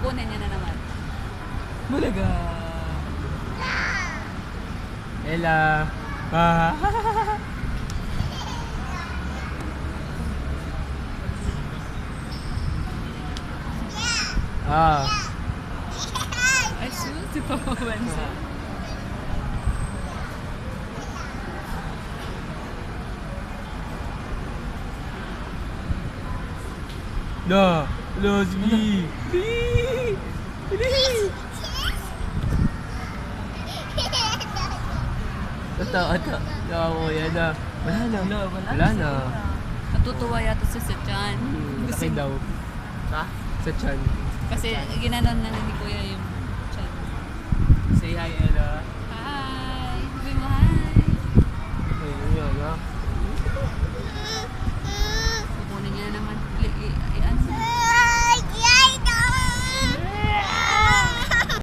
kukunin niya na naman. Bulaga! Ella! Ah! Ah! Ay, sus, si Papa Bansa. No! No, sige! Ito. No, yan na. Wala na. Wala na. Natutuwa yata si Sechan. Laki daw. Sa chan. Kasi ginanon na ni Kuya yung chan. Say hi, Ella. Hi! Sabi mo hi! Ayun yun, ha?